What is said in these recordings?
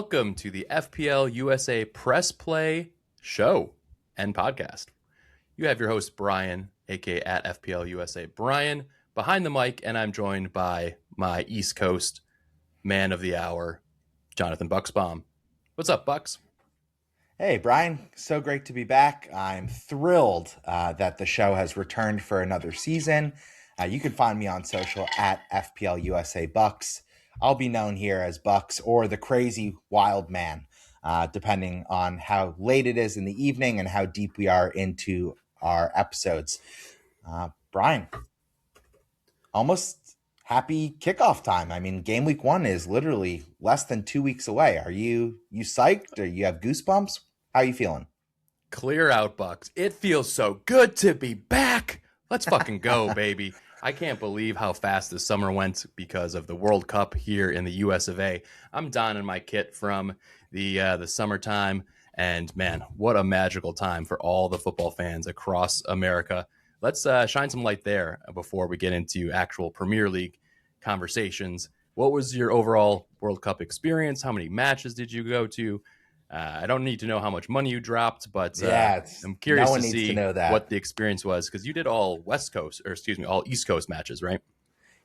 welcome to the FPL USA Press Play show and podcast. You have your host, Brian, aka at FPL USA Brian, behind the mic, and I'm joined by my East Coast man of the hour, Jonathan Bucksbaum. What's up, Bucks? Hey, Brian. So great to be back. I'm thrilled that the show has returned for another season. You can find me on social at FPL USA Bucks. I'll be known here as Bucks or the Crazy Wild Man, depending on how late it is in the evening and how deep we are into our episodes. Brian, almost happy kickoff time. I mean, game week 1 is literally less than 2 weeks away. Are you psyched? Or you have goosebumps? How are you feeling? Clear out, Bucks. It feels so good to be back. Let's fucking go, baby. I can't believe how fast this summer went because of the World Cup here in the US of A. I'm donning my kit from the summertime, and man, what a magical time for all the football fans across America. Let's shine some light there before we get into actual Premier League conversations. What was your overall World Cup experience? How many matches did you go to? I don't need to know how much money you dropped, but I'm curious to see what the experience was, because you did all all East Coast matches, right?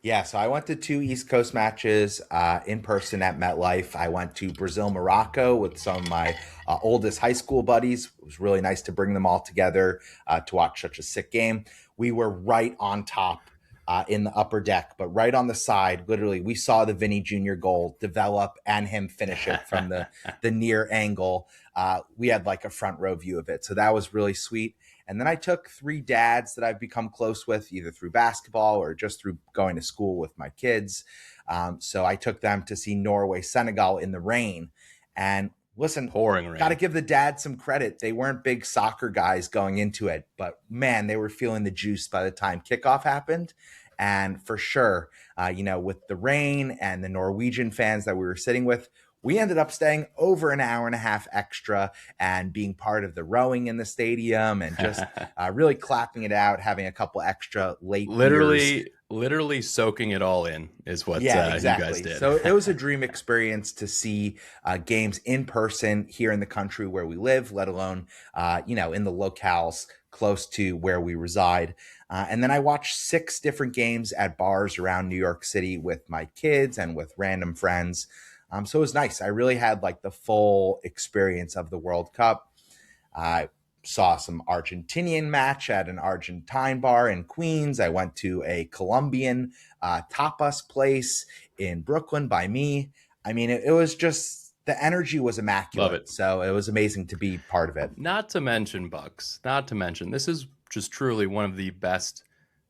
Yeah, so I went to 2 East Coast matches in person at MetLife. I went to Brazil, Morocco with some of my oldest high school buddies. It was really nice to bring them all together to watch such a sick game. We were right on top in the upper deck, but right on the side, literally, we saw the Vinny Jr. goal develop and him finish it from the near angle. We had like a front row view of it. So that was really sweet. And then I took 3 dads that I've become close with, either through basketball or just through going to school with my kids. So I took them to see Norway, Senegal in the rain. And listen, pouring rain. Got to give the dads some credit. They weren't big soccer guys going into it, but man, they were feeling the juice by the time kickoff happened. And for sure, with the rain and the Norwegian fans that we were sitting with, we ended up staying over an hour and a half extra and being part of the rowing in the stadium and just really clapping it out, having a couple extra late Literally soaking it all in is what exactly. You guys did. So it was a dream experience to see games in person here in the country where we live, let alone, in the locales close to where we reside. And then I watched 6 different games at bars around New York City with my kids and with random friends. So it was nice. I really had like the full experience of the World Cup. I saw some Argentinian match at an Argentine bar in Queens. I went to a Colombian tapas place in Brooklyn by me. I mean, it was just, the energy was immaculate. Love it. So it was amazing to be part of it. Not to mention, Bucks, this is just truly one of the best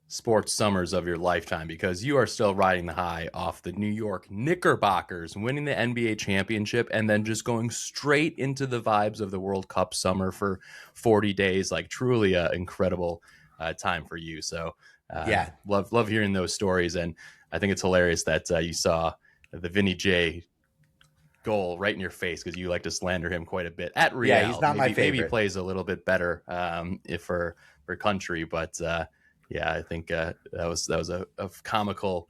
sports summers of your lifetime, because you are still riding the high off the New York Knickerbockers winning the NBA championship and then just going straight into the vibes of the World Cup summer for 40 days. Like, truly an incredible time for you. So love hearing those stories. And I think it's hilarious that you saw the Vinny J goal right in your face, because you like to slander him quite a bit at Real. Yeah, he's not my favorite. Maybe he plays a little bit better if for country, but yeah, I think that was a comical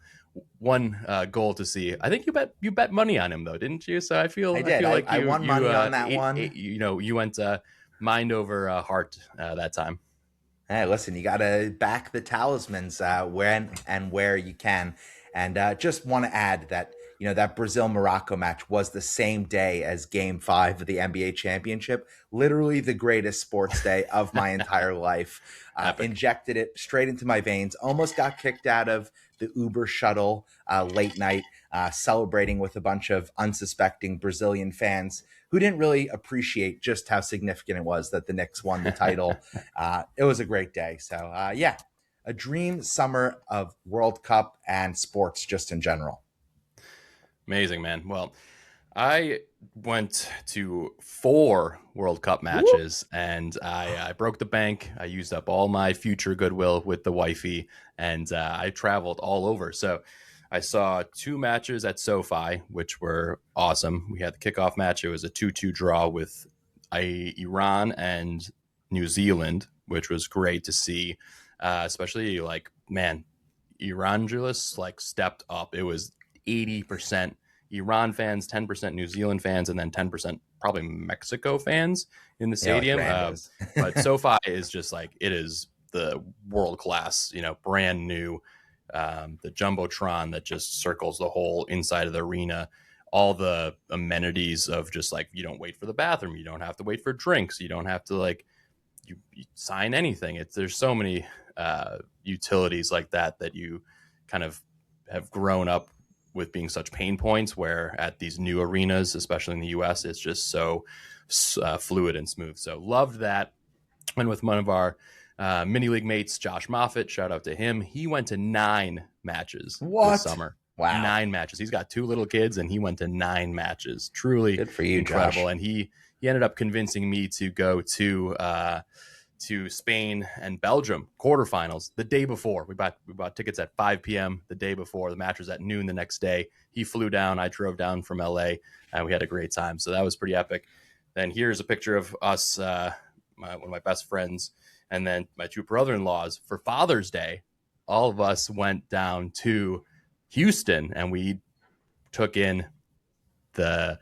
one goal to see. I think you bet money on him though, didn't you? So I feel like I won money on that one. You went mind over heart that time. Hey, listen, you got to back the talismans when and where you can. And just want to add that, that Brazil-Morocco match was the same day as Game 5 of the NBA championship. Literally the greatest sports day of my entire life. Injected it straight into my veins. Almost got kicked out of the Uber shuttle late night, celebrating with a bunch of unsuspecting Brazilian fans who didn't really appreciate just how significant it was that the Knicks won the title. It was a great day. So, a dream summer of World Cup and sports just in general. Amazing, man. Well, I went to 4 World Cup matches. Whoop. And I broke the bank. I used up all my future goodwill with the wifey, and I traveled all over. So I saw 2 matches at SoFi, which were awesome. We had the kickoff match. It was a 2-2 draw with Iran and New Zealand, which was great to see. Especially Iran just stepped up. It was 80% Iran fans, 10% New Zealand fans, and then 10% probably Mexico fans in the Yeah, like stadium. randos. But SoFi is just like, it is the world class, brand new, the Jumbotron that just circles the whole inside of the arena. All the amenities of just like, you don't wait for the bathroom, you don't have to wait for drinks, you don't have to like you sign anything. There's so many utilities like that you kind of have grown up with being such pain points, where at these new arenas, especially in the US, it's just so fluid and smooth. So loved that. And with one of our mini league mates, Josh Moffitt, shout out to him. He went to 9 matches this What? summer. Wow. 9 matches. He's got 2 little kids, and he went to 9 matches. Truly Good for you, incredible. Josh. And he ended up convincing me to go to Spain and Belgium quarterfinals the day before. We bought tickets at 5 p.m. the day before. The match was at noon the next day. He flew down. I drove down from LA, and we had a great time. So that was pretty epic. Then here's a picture of us, one of my best friends, and then my 2 brother-in-laws for Father's Day. All of us went down to Houston, and we took in the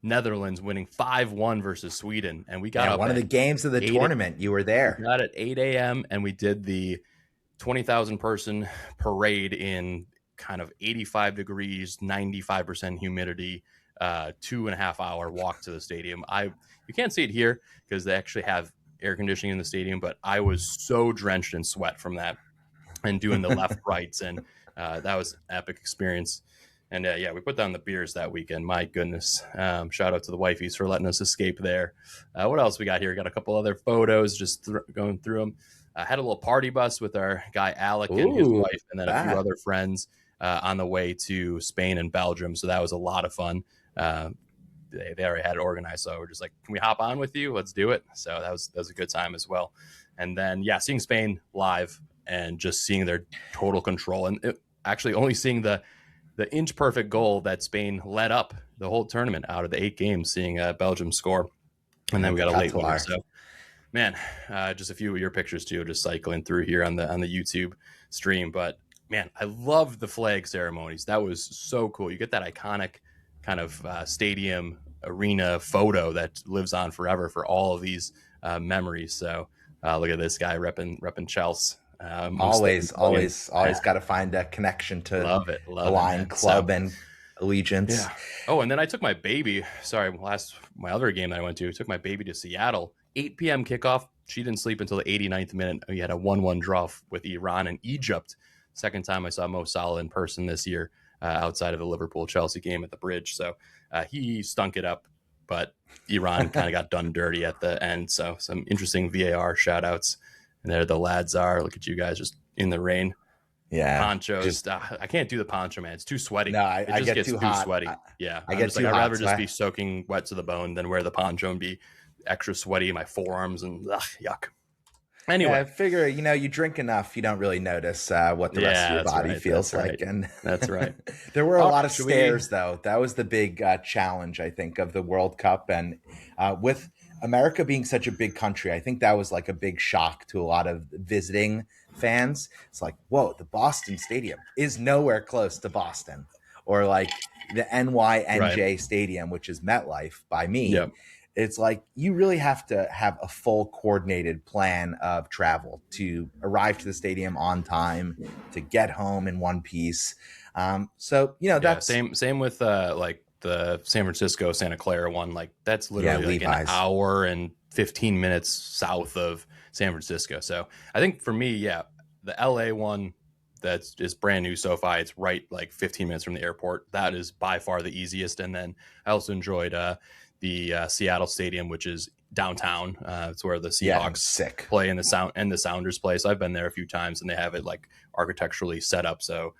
Netherlands winning 5-1 versus Sweden. And we got up one of the games of the tournament. You were there. We got at 8 a.m. and we did the 20,000 person parade in kind of 85 degrees, 95% humidity, 2.5 hour walk to the stadium. You can't see it here because they actually have air conditioning in the stadium, but I was so drenched in sweat from that and doing the left rights. And that was an epic experience. And we put down the beers that weekend. My goodness. Shout out to the wifeys for letting us escape there. What else we got here? Got a couple other photos, just going through them. Had a little party bus with our guy Alec and his wife, and then a few other friends on the way to Spain and Belgium. So that was a lot of fun. They already had it organized, so we're just like, can we hop on with you? Let's do it. So that was a good time as well. And then seeing Spain live and just seeing their total control, and actually only seeing the inch perfect goal that Spain led up the whole tournament out of the 8 games, seeing Belgium score. And then we got a late winner. So, man, just a few of your pictures too, just cycling through here on the YouTube stream. But man, I love the flag ceremonies. That was so cool. You get that iconic kind of stadium arena photo that lives on forever for all of these memories. So look at this guy repping Chelsea. Always got to find a connection to love it, the Lion Club and allegiance. Yeah. Oh, and then I took my baby. Sorry, my other game that I went to, took my baby to Seattle. 8 p.m. kickoff. She didn't sleep until the 89th minute. We had a 1-1 draw with Iran and Egypt. Second time I saw Mo Salah in person this year, outside of the Liverpool-Chelsea game at the Bridge. So he stunk it up, but Iran kind of got done dirty at the end. So some interesting VAR shout-outs. And there the lads are. Look at you guys just in the rain. Yeah. Ponchos. I can't do the poncho, man. It's too sweaty. No, it just get gets too sweaty. I get too hot. I'd rather just be soaking wet to the bone than wear the poncho and be extra sweaty in my forearms and yuck. Anyway, I figure, you drink enough, you don't really notice what the rest of your body feels like. And that's right. There were a lot of stairs, though. That was the big challenge, I think, of the World Cup. And with America being such a big country, I think that was like a big shock to a lot of visiting fans. It's like, whoa, the Boston Stadium is nowhere close to Boston, or like the NYNJ Stadium, which is MetLife by me. Yep. It's like you really have to have a full coordinated plan of travel to arrive to the stadium on time, to get home in one piece. That's same with like the San Francisco Santa Clara one. Like that's literally like an hour and 15 minutes south of San Francisco. So I think for me, the LA one that's just brand new SoFi. It's right like 15 minutes from the airport. That is by far the easiest. And then I also enjoyed the Seattle Stadium, which is downtown. It's where the Seahawks play and the Sounders play. So I've been there a few times, and they have it like architecturally set up so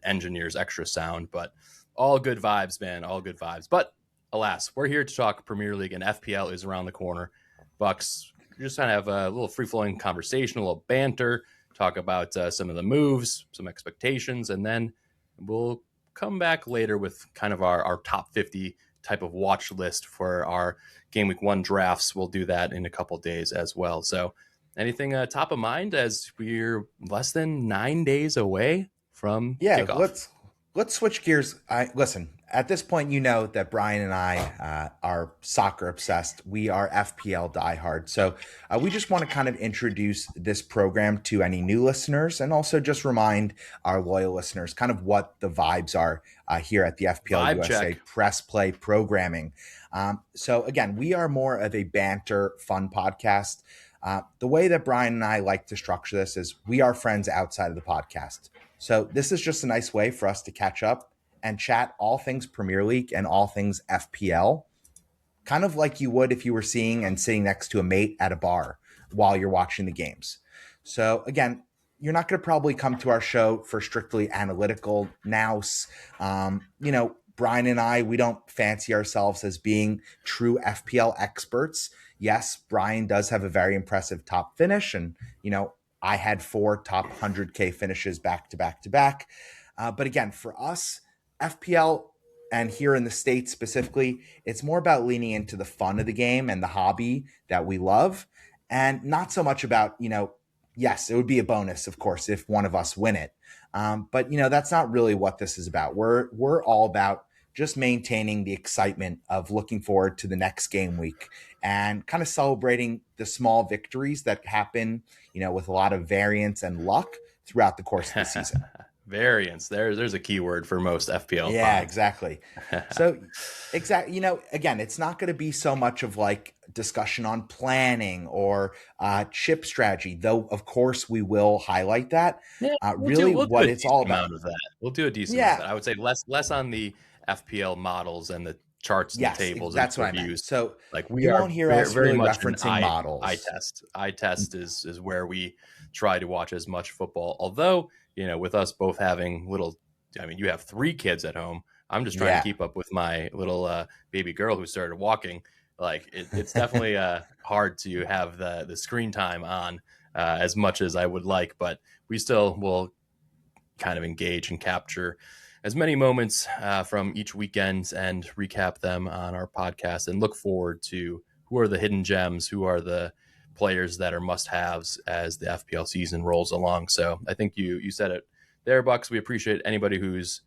engineers extra sound. But all good vibes, man. All good vibes. But alas, we're here to talk Premier League, and FPL is around the corner. Bucks, we're just trying to have a little free-flowing conversation, a little banter, talk about some of the moves, some expectations, and then we'll come back later with kind of our top 50 type of watch list for our game week 1 drafts. We'll do that in a couple days as well. So anything top of mind as we're less than 9 days away from kickoff? let's switch gears. Listen, at this point, you know that Brian and I are soccer obsessed. We are FPL diehard. So we just want to kind of introduce this program to any new listeners and also just remind our loyal listeners kind of what the vibes are here at the FPL Vibe USA check. Press Play programming. So, again, we are more of a banter, fun podcast. The way that Brian and I like to structure this is we are friends outside of the podcast. So this is just a nice way for us to catch up and chat all things Premier League and all things FPL, kind of like you would if you were seeing and sitting next to a mate at a bar while you're watching the games. So again, you're not going to probably come to our show for strictly analytical nous. Brian and I, we don't fancy ourselves as being true FPL experts. Yes, Brian does have a very impressive top finish, and I had 4 top 100K finishes back to back to back. But again, for us, FPL and here in the States specifically, it's more about leaning into the fun of the game and the hobby that we love, and not so much about, yes, it would be a bonus, of course, if one of us win it. But that's not really what this is about. We're all about just maintaining the excitement of looking forward to the next game week and kind of celebrating the small victories that happen, with a lot of variance and luck throughout the course of the season. Variance. There's a keyword for most FPL Yeah, pods. exactly. So, exactly. Again, it's not going to be so much of like discussion on planning or chip strategy, though. Of course, we will highlight that. Yeah, Really, we'll do what a it's all decent about. amount of that. We'll do a decent amount of Yeah. that. I would say less on the FPL models and the charts and the Yes, tables and that's what I meant. reviews. So Like we you are won't hear very, us very really much an referencing eye models. test. Eye test is where we try to watch as much football. Although, with us both having you have 3 kids at home. I'm just trying to Yeah. keep up with my little baby girl who started walking. Like it's definitely hard to have the screen time on as much as I would like, but we still will kind of engage and capture as many moments from each weekend and recap them on our podcast and look forward to who are the hidden gems, who are the players that are must-haves as the FPL season rolls along. So I think you said it there, Bucks. We appreciate anybody who's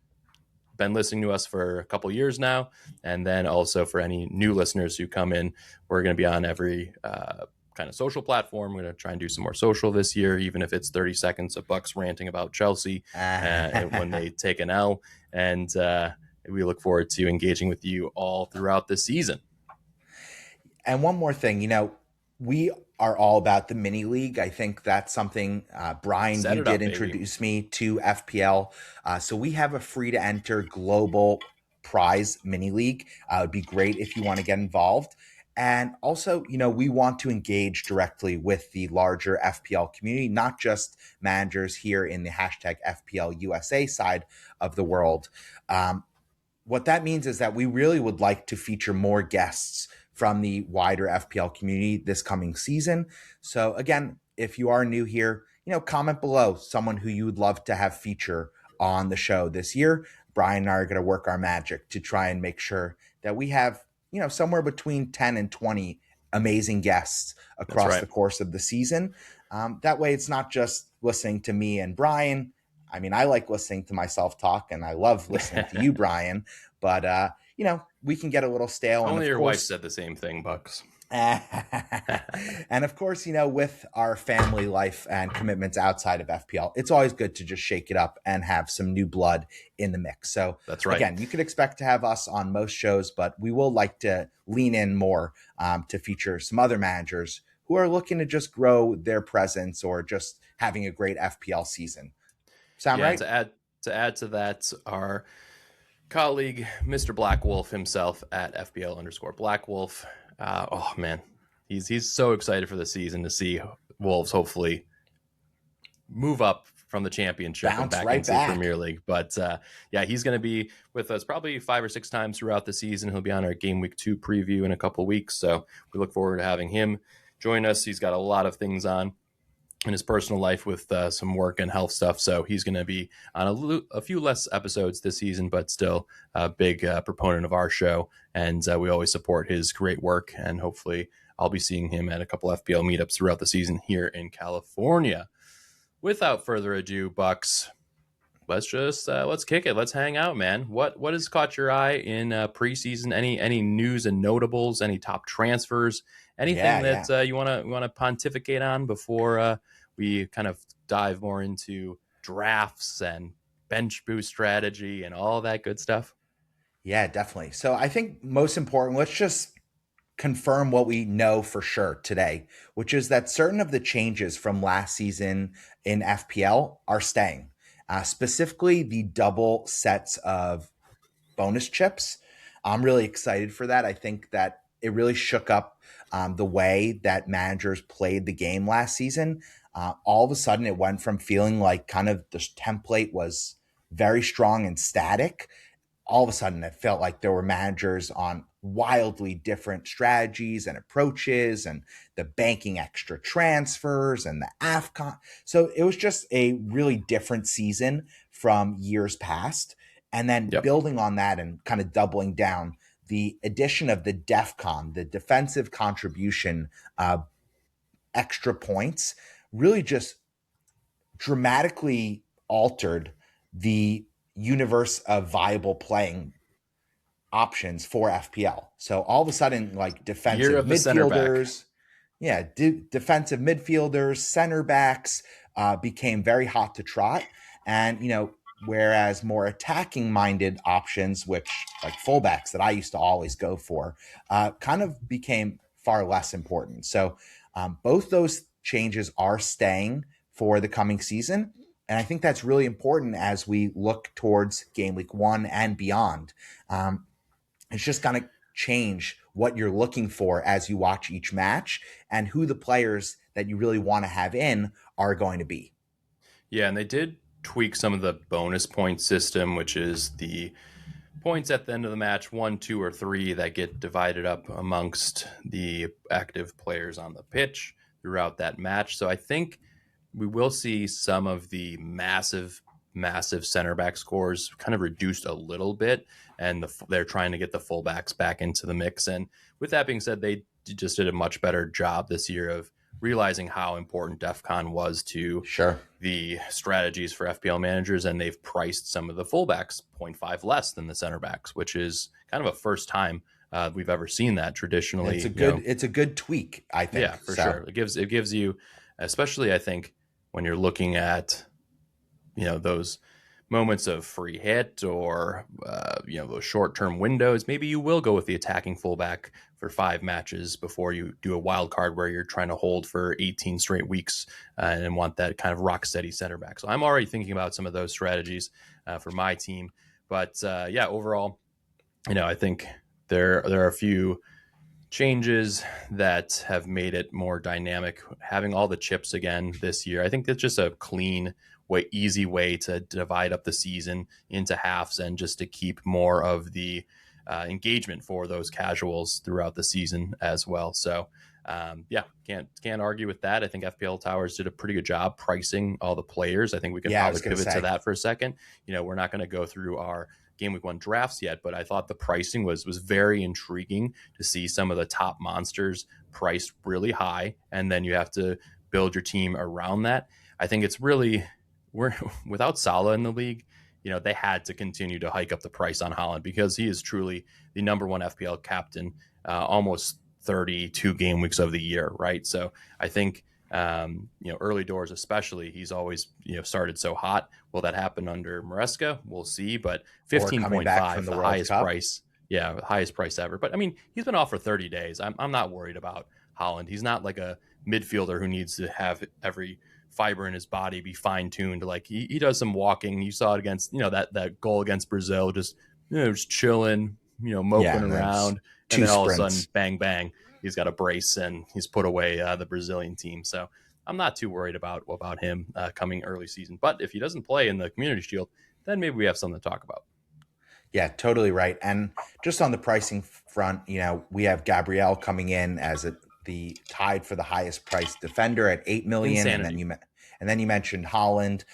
been listening to us for a couple years now, and then also for any new listeners who come in, we're going to be on every kind of social platform. We're going to try and do some more social this year, even if it's 30 seconds of Bucks ranting about Chelsea when they take an L. And we look forward to engaging with you all throughout the season. And one more thing, we are all about the mini league. I think that's something, Brian, Set you it up, did baby. introduce me to FPL. So we have a free to enter global prize mini league. It would be great if you want to get involved. And also, we want to engage directly with the larger FPL community, not just managers here in the hashtag FPL USA side of the world. What that means is that we really would like to feature more guests from the wider FPL community this coming season. So again, if you are new here, comment below someone who you would love to have feature on the show this year. Brian and I are going to work our magic to try and make sure that we have, somewhere between 10 and 20 amazing guests across the course of the season. That way it's not just listening to me and Brian. I mean, I like listening to myself talk and I love listening to you, Brian, but we can get a little stale. Only and your wife said the same thing, Bucks. And of course, with our family life and commitments outside of FPL, it's always good to just shake it up and have some new blood in the mix. So that's right. Again, you could expect to have us on most shows, but we will like to lean in more to feature some other managers who are looking to just grow their presence or just having a great FPL season. Sound right? To add to that, our colleague, Mr. Black Wolf himself at FPL_Black Wolf. Oh man, he's so excited for the season to see Wolves hopefully move up from the championship and back into the Premier League. But he's going to be with us probably 5 or 6 times throughout the season. He'll be on our Game Week 2 preview in a couple of weeks. So we look forward to having him join us. He's got a lot of things on in his personal life with some work and health stuff. So he's going to be on a few less episodes this season, but still a big proponent of our show. And we always support his great work. And hopefully I'll be seeing him at a couple FPL meetups throughout the season here in California. Without further ado, Bucks, let's kick it. Let's hang out, man. What has caught your eye in preseason? Any news and notables? Any top transfers? Anything Yeah, that yeah. you wanna pontificate on before we kind of dive more into drafts and bench boost strategy and all that good stuff? Yeah, definitely. So I think most important, let's just confirm what we know for sure today, which is that certain of the changes from last season in FPL are staying. Specifically, the double sets of bonus chips. I'm really excited for that. I think that it really shook up the way that managers played the game last season. All of a sudden, it went from feeling like kind of the template was very strong and static. All of a sudden, it felt like there were managers on wildly different strategies and approaches, and the banking extra transfers and the AFCON. So it was just a really different season from years past. And then Yep. building on that and kind of doubling down, the addition of the DEFCON, the defensive contribution extra points, really just dramatically altered the universe of viable playing options for FPL. So all of a sudden, like Year defensive of the center back. midfielders, yeah, defensive midfielders, center backs became very hot to trot. And, whereas more attacking minded options, which like fullbacks that I used to always go for, kind of became far less important. So both those changes are staying for the coming season. And I think that's really important as we look towards game week 1 and beyond. It's just going to change what you're looking for as you watch each match and who the players that you really want to have in are going to be. Yeah, and they did tweak some of the bonus point system, which is the points at the end of the match, 1, 2, or 3, that get divided up amongst the active players on the pitch throughout that match. So I think we will see some of the massive center back scores kind of reduced a little bit, and they're trying to get the fullbacks back into the mix. And with that being said, they just did a much better job this year of realizing how important DEFCON was to Sure. the strategies for FPL managers, and they've priced some of the fullbacks 0.5 less than the center backs, which is kind of a first time we've ever seen that traditionally. It's a good tweak, I Yeah, think. for So sure. It gives you, especially I think when you're looking at those moments of free hit or those short-term windows, maybe you will go with the attacking fullback for 5 matches before you do a wild card where you're trying to hold for 18 straight weeks and want that kind of rock steady center back. So I'm already thinking about some of those strategies for my team. But yeah, overall, I think there are a few changes that have made it more dynamic. Having all the chips again this year, I think that's just a clean way, easy way to divide up the season into halves and just to keep more of the engagement for those casuals throughout the season as well. So yeah, can't argue with that. I think FPL Towers did a pretty good job pricing all the players. I think we can yeah, I probably was going to pivot to say, that for a second. We're not going to go through our game week 1 drafts yet, but I thought the pricing was very intriguing to see some of the top monsters priced really high, and then you have to build your team around that. I think it's really we're without Salah in the league. They had to continue to hike up the price on Holland because he is truly the number one FPL captain, almost 32 game weeks of the year, right? So I think early doors especially, he's always started so hot. Will that happen under Maresca? We'll see. But or coming back 15.5, from the the World highest Cup. price, yeah, highest price ever. But I mean, he's been off for 30 days. I'm not worried about Holland. He's not like a midfielder who needs to have every fiber in his body be fine tuned. Like he does some walking. You saw it against that goal against Brazil, just chilling, Yeah, moping and then around, and two then all of a sudden, sprints. bang bang, he's got a brace and he's put away the Brazilian team. So I'm not too worried about him coming early season. But if he doesn't play in the Community Shield, then maybe we have something to talk about. Yeah, totally right. And just on the pricing front, we have Gabrielle coming in as the tied for the highest priced defender at 8 million, and then Insanity. you mentioned Holland,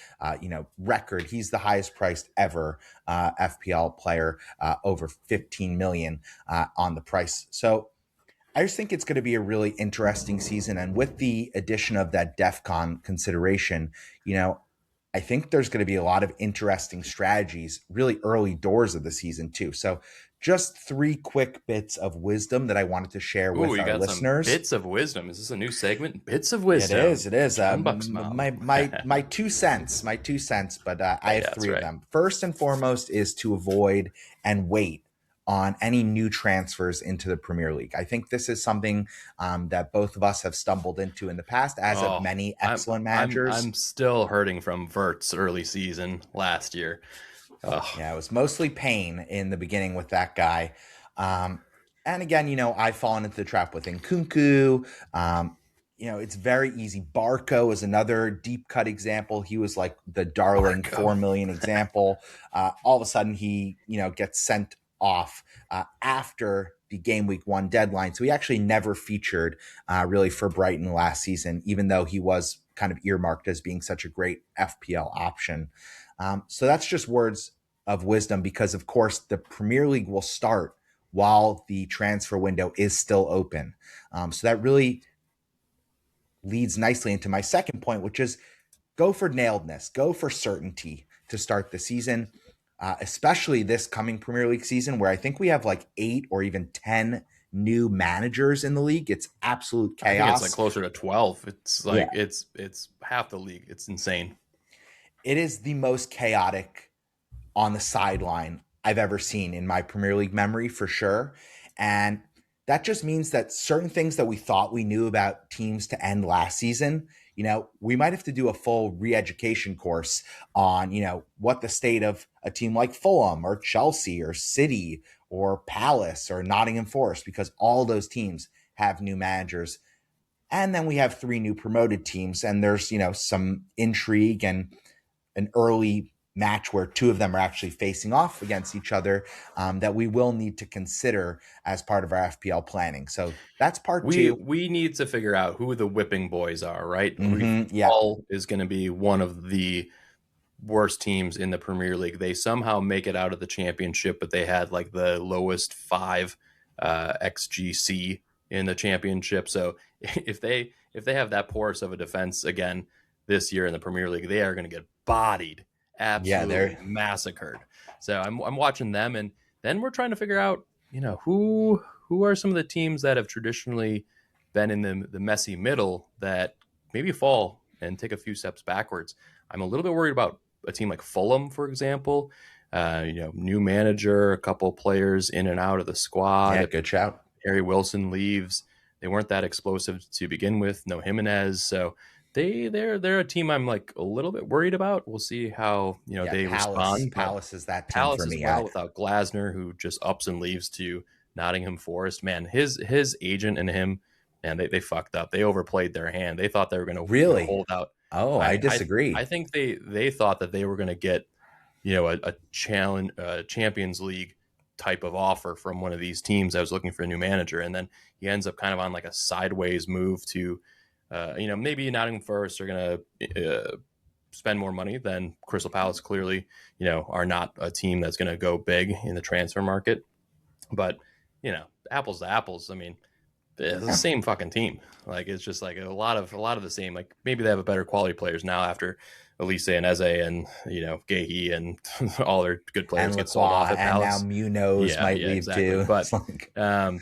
record. He's the highest priced ever FPL player, over 15 million on the price. So I just think it's going to be a really interesting season, and with the addition of that DEF CON consideration, you know, I think there's going to be a lot of interesting strategies really early doors of the season, too. So, just three quick bits of wisdom that I wanted to share Ooh, with you our got some listeners. bits of wisdom. Is this a new segment? Bits of It wisdom. is. It is. John Bucksmom. My 2 cents. My 2 cents. But I have Yeah, that's three of right. them. First and foremost is to avoid and wait on any new transfers into the Premier League. I think this is something that both of us have stumbled into in the past, as of Oh, many I'm excellent I'm managers. I'm still hurting from Vert's early season last year. Oh, Yeah, it was mostly pain in the beginning with that guy. Um, and again, I've fallen into the trap with Nkunku. It's very easy. Barco is another deep cut example. He was like the darling Marco. 4 million example. All of a sudden, he gets sent off after the game week 1 deadline. So he actually never featured really for Brighton last season, even though he was kind of earmarked as being such a great FPL option. So that's just words of wisdom because, of course, the Premier League will start while the transfer window is still open. So that really leads nicely into my second point, which is go for nailedness, go for certainty to start the season, especially this coming Premier League season where I think we have like 8 or even 10 new managers in the league. It's absolute I think it's like chaos. closer to 12. It's Yeah, like it's half the league. It's insane. it is the most chaotic on the sideline I've ever seen in my Premier League memory for sure. And that just means that certain things that we thought we knew about teams to end last season, we might have to do a full re-education course on, what the state of a team like Fulham or Chelsea or City or Palace or Nottingham Forest, because all those teams have new managers. And then we have 3 new promoted teams, and there's, some intrigue and an early match where 2 of them are actually facing off against each other that we will need to consider as part of our FPL planning. So that's part We 2. we need to figure out who the whipping boys are, right? We Yeah. Hull is going to be one of the worst teams in the Premier League. They somehow make it out of the championship, but they had like the lowest 5 XGC in the championship. So if they have that porous of a defense again this year in the Premier League, they are going to get bodied, Yeah, absolutely they're massacred. So I'm watching them, and then we're trying to figure out who are some of the teams that have traditionally been in the messy middle that maybe fall and take a few steps backwards. I'm a little bit worried about a team like Fulham, for example. New manager, a couple players in and out of the yeah, squad. good shout. Harry Wilson leaves. They weren't that explosive to begin with. No Jimenez, so they're a team I'm like a little bit worried about. We'll see how Yeah, they Palace. respond, but Palace is that team for Palace as me. well without Glasner, who just ups and leaves to Nottingham Forest. Man, his agent and him, man, they fucked up. They overplayed their hand. They thought they were going to Really? hold out. Oh, I I disagree. think they thought that they were going to get a challenge Champions League type of offer from one of these teams that was looking for a new manager, and then he ends up kind of on like a sideways move to maybe Nottingham Forest are going to spend more money than Crystal Palace. Clearly, are not a team that's going to go big in the transfer market. But apples to apples. I mean, it's the Yeah. same fucking team. Like it's just like a lot of the same. Like maybe they have a better quality players now after Elise and Eze and Gahey and all their good players And get sold off Lacroix, at and now Palace. Munoz Yeah, might yeah, leave exactly. too. But It's like, um,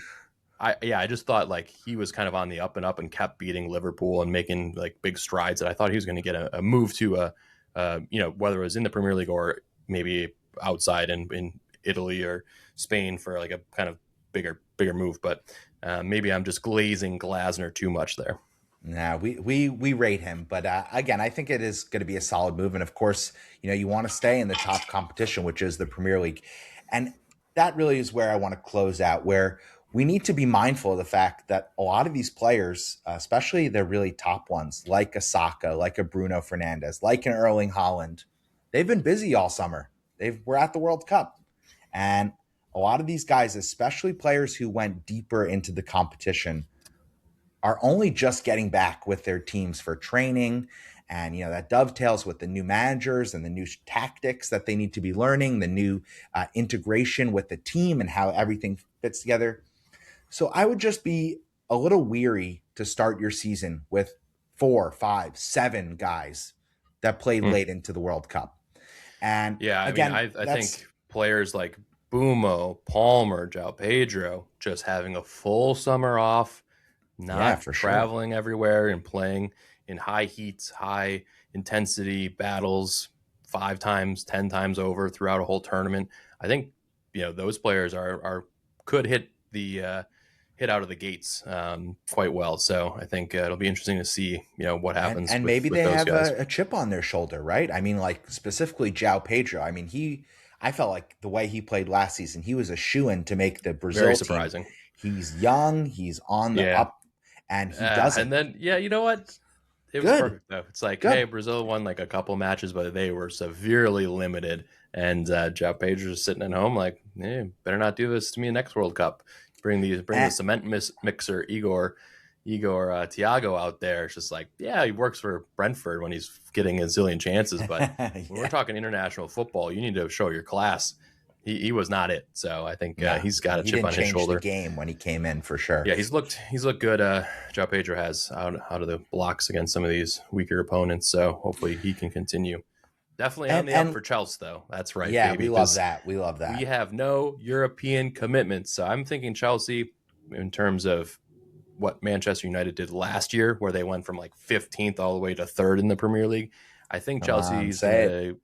I just thought like he was kind of on the up and up and kept beating Liverpool and making like big strides. That I thought he was going to get a move to whether it was in the Premier League or maybe outside in Italy or Spain for like a kind of bigger move. But maybe I'm just glazing Glasner too much there. nah, we rate him, but again, I think it is going to be a solid move. And of course, you want to stay in the top competition, which is the Premier League, and that really is where I want to close out. Where we need to be mindful of the fact that a lot of these players, especially the really top ones, like a Saka, like a Bruno Fernandes, like an Erling Haaland, they've been busy all summer. We're at the World Cup, and a lot of these guys, especially players who went deeper into the competition, are only just getting back with their teams for training. And, that dovetails with the new managers and the new tactics that they need to be learning, the new integration with the team and how everything fits together. So I would just be a little weary to start your season with 4, 5, 7 guys that played Hmm. late into the World Cup. And Yeah, I mean, again, I that's think players like Bumo, Palmer, João Pedro just having a full summer off, yeah, not for sure. traveling everywhere and playing in high heat, high intensity battles 5 times, 10 times over throughout a whole tournament. I think those players are could hit out of the gates quite well. So I think it'll be interesting to see what and happens and with maybe with they those have guys. a chip on their shoulder, right? I mean, like specifically João Pedro. I mean, I felt like the way he played last season, he was a shoo-in to make the Very Brazil team. surprising. He's young, he's on the Yeah. up, and he does And it then you know what? It was good, perfect though. It's like, hey, good. Brazil won like a couple matches, but they were severely limited. And João Pedro's sitting at home, like, better not do this to me next World Cup. Bring the And, cement mixer Igor Thiago out there. It's just like, yeah, he works for Brentford when he's getting a zillion chances, but when we're yeah, talking international football, you need to show your class. He was not it. So I think no, he's got a he chip didn't on his change the shoulder. game when he came in for sure. Yeah, he's looked good. João Pedro has out of the blocks against some of these weaker opponents, so hopefully he can continue. Definitely on the up And for Chelsea, though. That's right, yeah, baby, we love because that. We love we that. have no European commitments. So I'm thinking Chelsea in terms of what Manchester United did last year, where they went from like 15th all the way to third in the Premier League. I think Come on, Chelsea's say it. gonna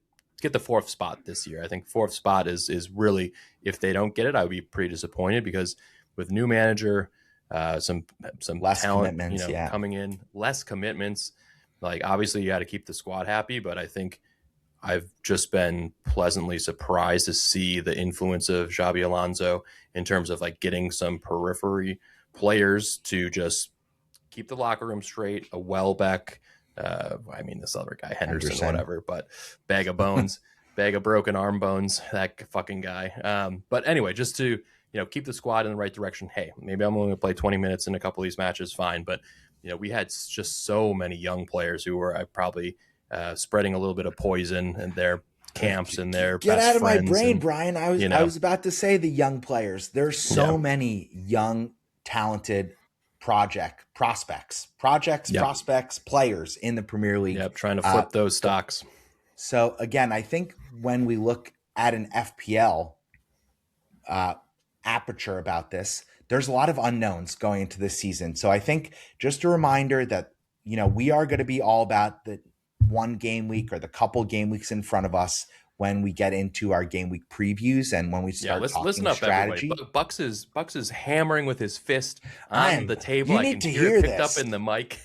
get the fourth spot this year. I think fourth spot is really, if they don't get it, I would be pretty disappointed because with new manager, some Less talent, commitments, yeah. coming in, less commitments. Like obviously you got to keep the squad happy, but I think I've just been pleasantly surprised to see the influence of Xabi Alonso in terms of like getting some periphery players to just keep the locker room straight. A Welbeck, I mean this other guy Henderson, Henderson. whatever, but bag of bones, bag of broken arm bones. That fucking guy. But anyway, just to keep the squad in the right direction. Hey, maybe I'm only going to play 20 minutes in a couple of these matches, fine. But we had just so many young players who were probably spreading a little bit of poison in their camps and their Get best out of my friends, brain, and Brian. you I know, was about to say the young players. There's yeah, so many young, talented yep, prospects, players in the Premier League. yep, trying to Uh, flip those stocks. so again, I think when we look at an FPL uh, aperture about this, there's a lot of unknowns going into this season. So I think just a reminder that we are going to be all about the one game week or the couple game weeks in front of us when we get into our game week previews and when we Yeah, start listen talking up, everybody. strategy. Bucks is hammering with his fist on I'm the table. You I need can to hear it hear picked up this. in the mic.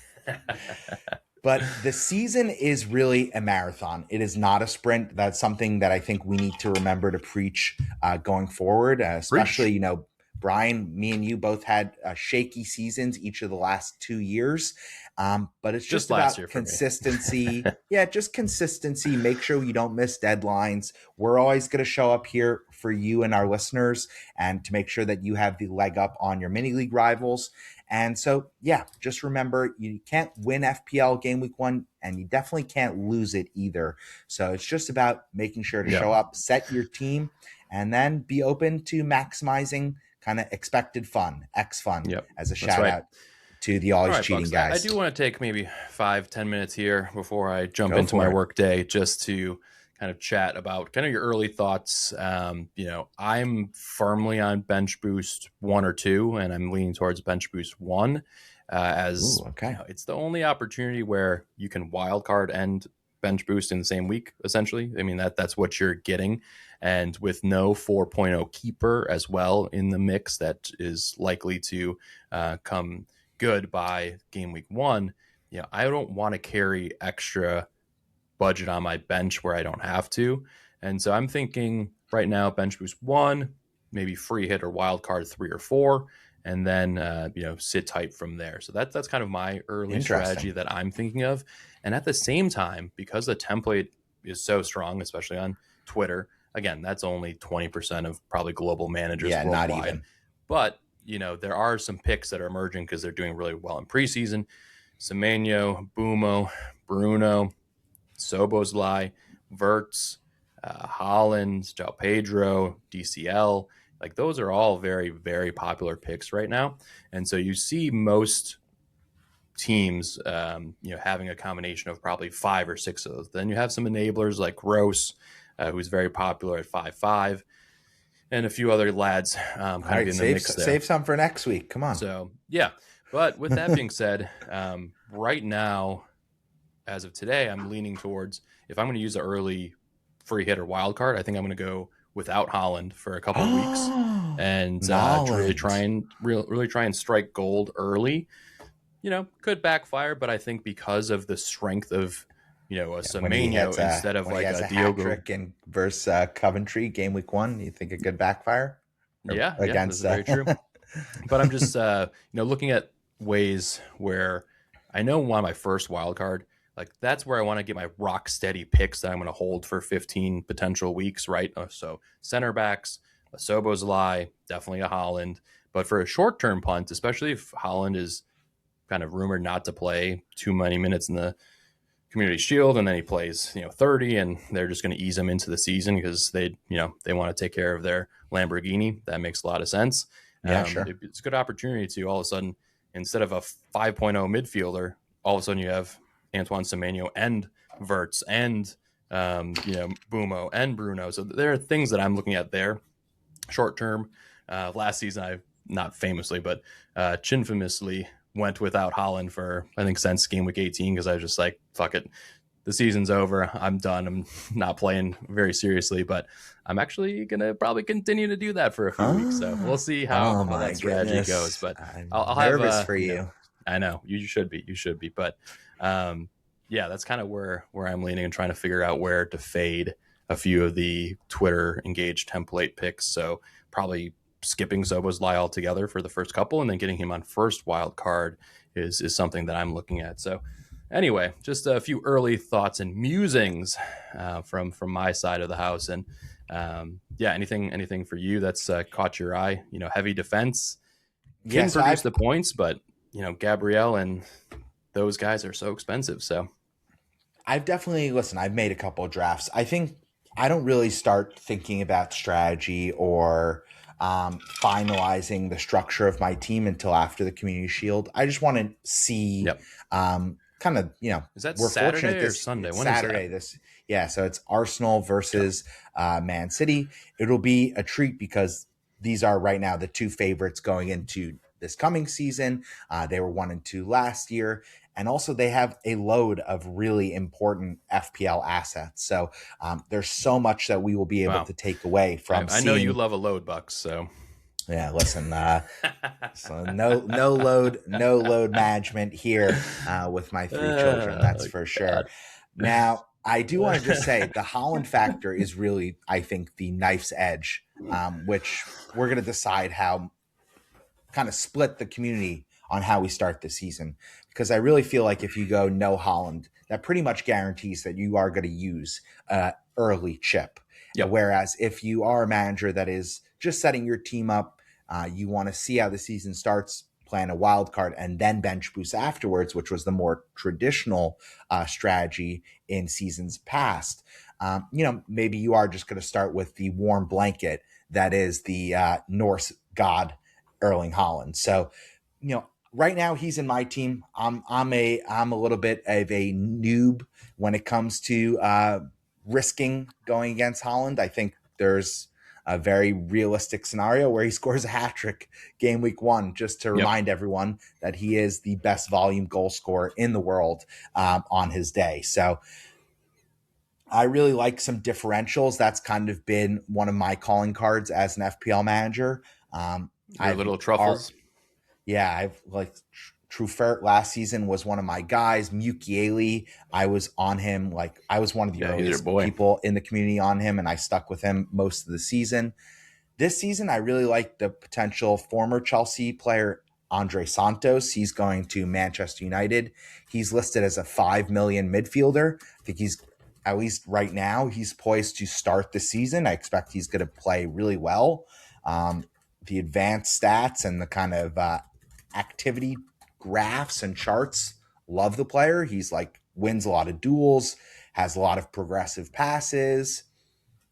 But the season is really a marathon. It is not a sprint. That's something that I think we need to remember to preach going forward, especially, Preach. Brian, me and you both had shaky seasons each of the last 2 years. But it's Just just last year about for me. consistency. Yeah, just consistency. Make sure you don't miss deadlines. We're always going to show up here for you and our listeners and to make sure that you have the leg up on your mini league rivals. And so, yeah, just remember you can't win FPL game week 1 and you definitely can't lose it either. So it's just about making sure to Yeah. show up, set your team, and then be open to maximizing kind of expected fun, X fun, Yep. as a That's shout right. out to the All always right, cheating Bucks. I guys. do want to take maybe 5-10 minutes here before I jump Go into my for it. work day just to kind of chat about kind of your early thoughts. I'm firmly on bench boost 1 or 2, and I'm leaning towards bench boost 1 as Ooh, okay. it's the only opportunity where you can wild card and bench boost in the same week, essentially. I mean, that's what you're getting. And with no 4.0 keeper as well in the mix, that is likely to come good by game week 1. I don't want to carry extra budget on my bench where I don't have to. And so I'm thinking right now, bench boost 1, maybe free hit or wild card 3 or 4, and then sit tight from there. So that's kind of my early strategy Interesting. that I'm thinking of. And at the same time, because the template is so strong, especially on Twitter, again, that's only 20% of probably global managers Yeah, not worldwide. even. But there are some picks that are emerging because they're doing really well in preseason. Semenyo, Bumo, Bruno, Soboslai, Verts, Holland, João Pedro, DCL. Like those are all very, very popular picks right now. And so you see most teams, having a combination of probably 5 or 6 of those. Then you have some enablers like Gross, who's very popular at 5'5", and a few other lads All kind of right, in the mix there. save some for next week. Come on. So, yeah. But with that being said, right now, as of today, I'm leaning towards, if I'm going to use an early free hit or wild card, I think I'm going to go without Holland for a couple of weeks and to really try and strike gold early. Could backfire, but I think because of the strength of a Semenyo instead of when like he has a a hat Diogo. trick in versus Coventry game week 1, you think it could backfire? Yeah, Against this is very true. But I'm just looking at ways where I know one of my first wild card, like that's where I want to get my rock steady picks that I'm going to hold for 15 potential weeks, right? So center backs, a Sobozlai, definitely a Holland. But for a short term punt, especially if Holland is kind of rumored not to play too many minutes in the Community Shield, and then he plays 30, and they're just going to ease him into the season because they want to take care of their Lamborghini. That makes a lot of sense. Yeah, sure. It's a good opportunity to all of a sudden, instead of a 5.0 midfielder, all of a sudden you have Antoine Semenyo and Verts and Bumo and Bruno. So there are things that I'm looking at there short term. Last season, I not famously, but chinfamously went without Holland for, I think, since game week 18, because I was just like, fuck it. The season's over. I'm done. I'm not playing very seriously, but I'm actually going to probably continue to do that for a few weeks. So we'll see how that strategy goes. But I'll nervous have for you. I know you should be. But that's kind of where I'm leaning and trying to figure out where to fade a few of the Twitter engaged template picks. So probably skipping Szoboszlai altogether for the first couple and then getting him on first wild card is something that I'm looking at. So anyway, just a few early thoughts and musings from my side of the house. And anything for you that's caught your eye? Heavy defense can produce the points, but Gabriel and those guys are so expensive. So I've made a couple of drafts. I think I don't really start thinking about strategy or finalizing the structure of my team until after the Community Shield. I just want to see kind of, is that we're Saturday fortunate or Sunday? When Saturday. So it's Arsenal versus Man City. It'll be a treat because these are right now the two favorites going into this coming season. They were 1 and 2 last year. And also they have a load of really important FPL assets. So there's so much that we will be able to take away from I know you love a load, Bucks. So yeah, listen, so no load management here with my 3 children. That's for sure. Now, I do want to just say the Holland factor is really, I think, the knife's edge, which we're going to decide how kind of split the community on how we start the season. Because I really feel like if you go no Holland, that pretty much guarantees that you are going to use early chip. Yep. Whereas if you are a manager that is just setting your team up, you want to see how the season starts, plan a wild card, and then bench boost afterwards, which was the more traditional strategy in seasons past. Maybe you are just going to start with the warm blanket that is the Norse god Erling Haaland. So, right now he's in my team. I'm a little bit of a noob when it comes to risking going against Haaland. I think there's a very realistic scenario where he scores a hat trick game week 1, just to remind everyone that he is the best volume goal scorer in the world on his day. So I really like some differentials. That's kind of been one of my calling cards as an FPL manager. Your little truffles. I've like Truffert last season was one of my guys. Mukiele, I was on him. Like I was one of the earliest people in the community on him, and I stuck with him most of the season. This season, I really like the potential former Chelsea player, Andre Santos. He's going to Manchester United. He's listed as a 5 million midfielder. I think he's, at least right now, he's poised to start the season. I expect he's going to play really well. The advanced stats and the kind of activity graphs and charts love the player. He's like wins a lot of duels, has a lot of progressive passes.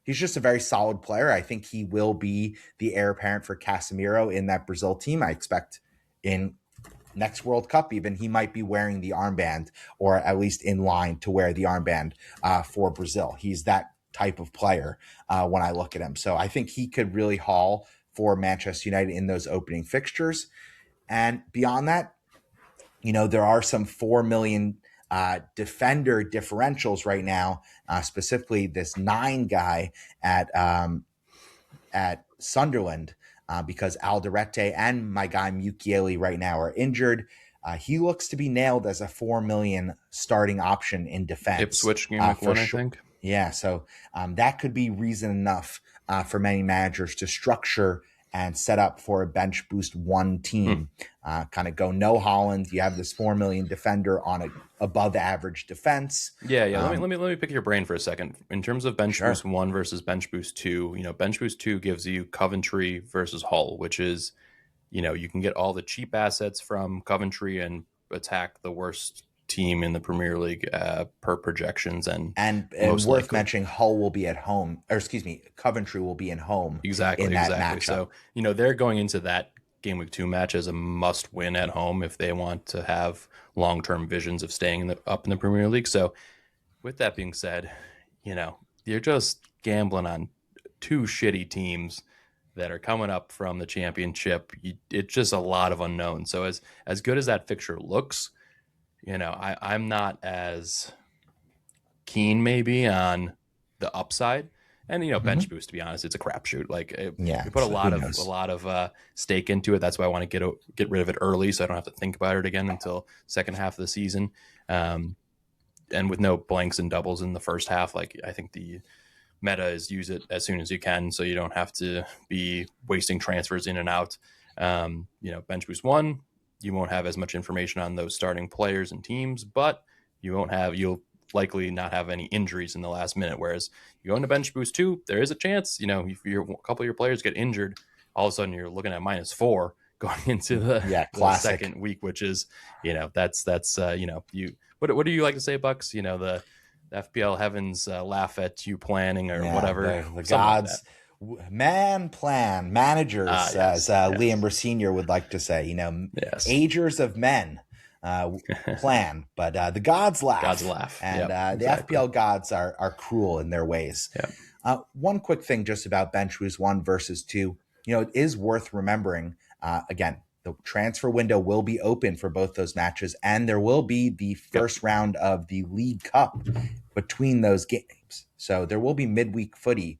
He's just a very solid player. I think he will be the heir apparent for Casemiro in that Brazil team. I expect in next World Cup, even he might be wearing the armband, or at least in line to wear the armband for Brazil. He's that type of player when I look at him. So I think he could really haul for Manchester United in those opening fixtures. And beyond that, there are some 4 million defender differentials right now, specifically this 9 guy at Sunderland, because Alderete and my guy Mukiele right now are injured. He looks to be nailed as a 4 million starting option in defense. Ipswich game week 1, I think. Yeah, so that could be reason enough for many managers to structure and set up for a bench boost 1 team. Kind of go no Holland. You have this 4 million defender on a above average defense. Yeah. Let me pick your brain for a second. In terms of bench boost 1 versus bench boost 2, bench boost 2 gives you Coventry versus Hull, which is, you can get all the cheap assets from Coventry and attack the worst team in the Premier League per projections, and worth mentioning, Hull will be at home, or excuse me, Coventry will be in home exactly in that matchup. So they're going into that game week 2 match as a must win at home if they want to have long-term visions of staying up in the Premier League. So with that being said, you're just gambling on 2 shitty teams that are coming up from the championship. It's just a lot of unknowns. So as good as that fixture looks, I'm not as keen maybe on the upside. And bench boost, to be honest, it's a crapshoot. Like you put a lot of stake into it. That's why I want to get rid of it early, so I don't have to think about it again until second half of the season. And with no blanks and doubles in the first half, like I think the meta is use it as soon as you can, so you don't have to be wasting transfers in and out. Bench boost 1, you won't have as much information on those starting players and teams, but you'll likely not have any injuries in the last minute. Whereas you go into bench boost 2, there is a chance, if a couple of your players get injured, all of a sudden you're looking at -4 going into the second week, which is, that's what do you like to say, Bucks? The FPL heavens laugh at you planning or whatever. The gods plan managers, as Liam Rosenior would like to say, agers of men plan, but the gods laugh. And the FPL gods are cruel in their ways. One quick thing just about bench boost 1 versus 2, it is worth remembering, again, the transfer window will be open for both those matches, and there will be the first round of the League Cup between those games. So there will be midweek footy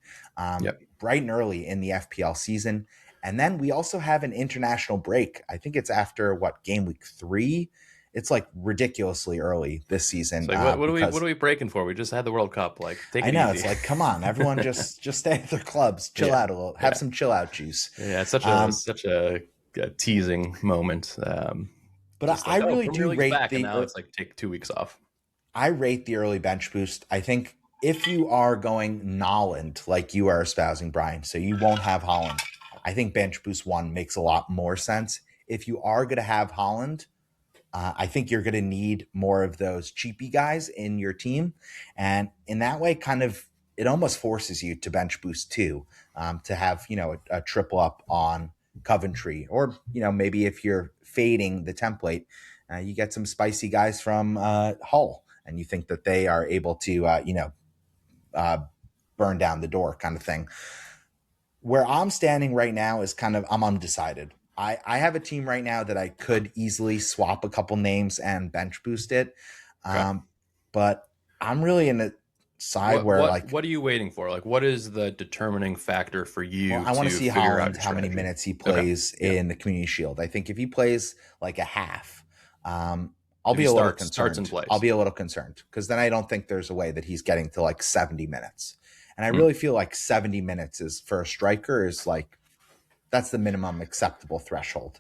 bright and early in the FPL season. And then we also have an international break. I think it's after game week 3. It's like ridiculously early this season. So what are we breaking for? We just had the World Cup. Like, take it easy. It's like, come on, everyone, just stay at their clubs, chill out a little, have some chill out juice. Yeah, it's such a teasing moment. But I really do rate now it's like take 2 weeks off. I rate the early bench boost. I think if you are going Nolland like you are espousing, Brian, so you won't have Holland, I think bench boost 1 makes a lot more sense. If you are going to have Holland, I think you're going to need more of those cheapy guys in your team. And in that way, it almost forces you to bench boost 2, to have, a triple up on Coventry, or, maybe if you're fading the template, you get some spicy guys from Hull, and you think that they are able to, burn down the door kind of thing. Where I'm standing right now is I'm undecided. I have a team right now that I could easily swap a couple names and bench boost it. But I'm really in a side where what are you waiting for? Like, what is the determining factor for you? I want to see Holland, how many minutes he plays in the Community Shield. I think if he plays like a half, I'll be a little concerned. I'll be a little concerned, because then I don't think there's a way that he's getting to like 70 minutes. And I really feel like 70 minutes is, for a striker, is like, that's the minimum acceptable threshold.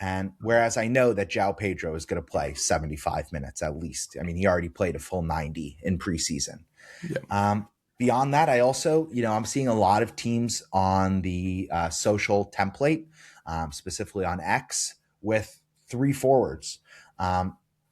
And whereas I know that João Pedro is going to play 75 minutes at least. I mean, he already played a full 90 in preseason. Beyond that, I also, I'm seeing a lot of teams on the social template, specifically on X, with 3 forwards.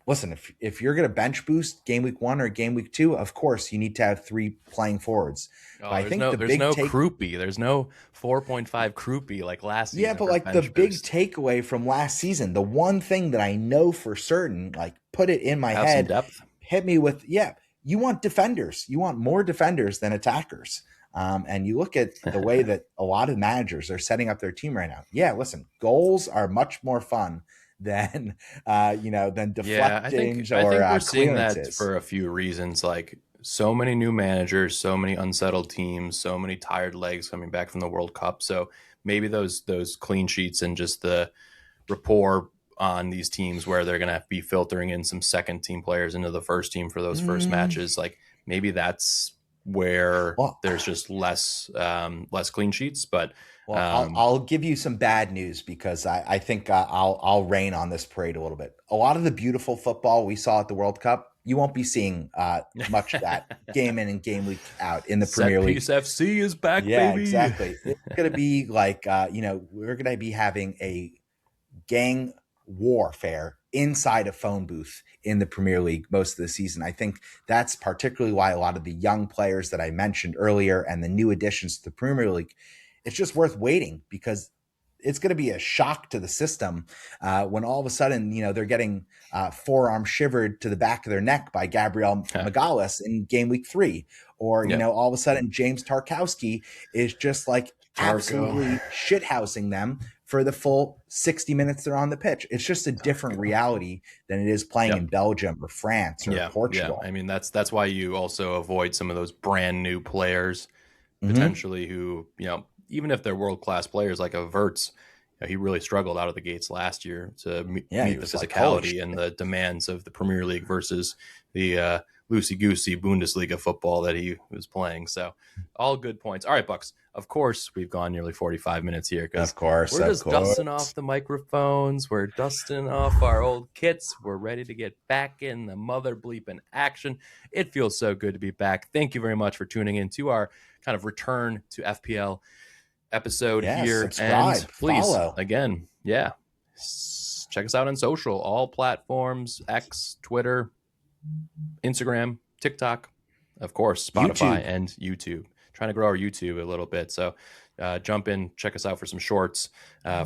listen, if you're going to bench boost game week 1 or game week 2, of course you need to have 3 playing forwards. But Oh, I think the there's big no take, Kroupy. There's no 4.5 Kroupy like last yeah, season but for like the bench big boost. takeaway from last season, the one thing that I know for certain, like put it in my Have some head, depth. hit me with, yeah, you want defenders. You want more defenders than attackers. And you look at the way that a lot of managers are setting up their team right now. Yeah, listen, goals are much more fun than than Yeah, deflecting I or think we're seeing that clearances. for a few reasons. Like so many new managers, so many unsettled teams, so many tired legs coming back from the World Cup. So maybe those clean sheets and just the rapport on these teams where they're going to be filtering in some second team players into the first team for those first Mm, matches. Like maybe that's where well, there's just less clean sheets. But Well, um, I'll give you some bad news because I think I'll rain on this parade a little bit. A lot of the beautiful football we saw at the World Cup, you won't be seeing much of that game in and game week out in the Set Premier League. piece FC is back, Yeah, baby. exactly. It's going to be like we're going to be having a gang warfare inside a phone booth in the Premier League most of the season. I think that's particularly why a lot of the young players that I mentioned earlier and the new additions to the Premier League, it's just worth waiting because it's going to be a shock to the system when all of a sudden, they're getting forearm shivered to the back of their neck by Gabriel Magalhaes in game week 3. Or, Yeah, all of a sudden James Tarkowski is just like Tarko. absolutely shithousing them for the full 60 minutes they're on the pitch. It's just a different Tarko. reality than it is playing in Yep. Belgium or France or Yeah. I Portugal. mean, that's why you also avoid some of those brand new players Mm-hmm. potentially who, even if they're world class players like a Verts, he really struggled out of the gates last year to Yeah, he meet the was like, holy physicality and shit. the demands of the Premier League versus the loosey goosey Bundesliga football that he was playing. So, all good points. All right, Bucks. Of course, we've gone nearly 45 minutes here because Of course, we're of just dusting course. off the microphones. We're dusting off our old kits. We're ready to get back in the mother bleeping action. It feels so good to be back. Thank you very much for tuning in to our kind of return to FPL episode Yeah, here. And subscribe, please, follow. again, yeah, check us out on social, all platforms, X, Twitter, Instagram, TikTok, of course, Spotify YouTube. and YouTube. Trying to grow our YouTube a little bit. So jump in, check us out for some shorts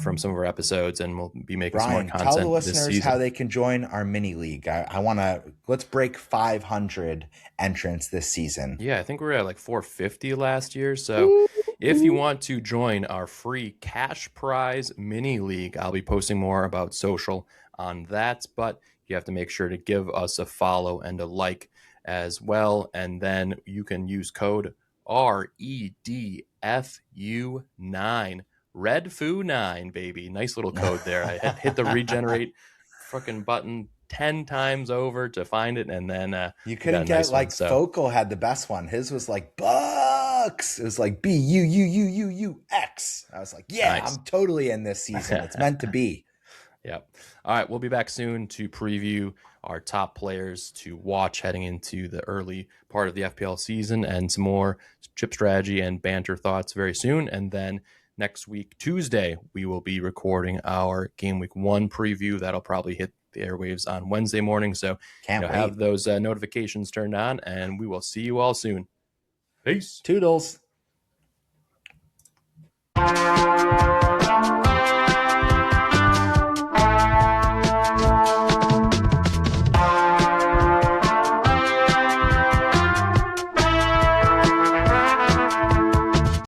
from some of our episodes, and we'll be making some more Brian, tell the content this listeners how season. they can join our mini league. I want to, let's break 500 entrants this season. Yeah, I think we were at like 450 last year. So if you want to join our free cash prize mini league, I'll be posting more about social on that. But you have to make sure to give us a follow and a like as well. And then you can use code REDFU9. RedFu9, baby. Nice little code there. I hit the regenerate fucking button 10 times over to find it. And then You we got couldn't a get nice one. like So, Focal had the best one. His was like Bucks. It was like BUUUUX. I was like, yeah, nice. I'm totally in this season. It's meant to be. Yep. All right. We'll be back soon to preview our top players to watch heading into the early part of the FPL season and some more chip strategy and banter thoughts very soon. And then next week, Tuesday, we will be recording our game week 1 preview. That'll probably hit the airwaves on Wednesday morning. So Can't wait. have those notifications turned on, and we will see you all soon. Peace. Toodles.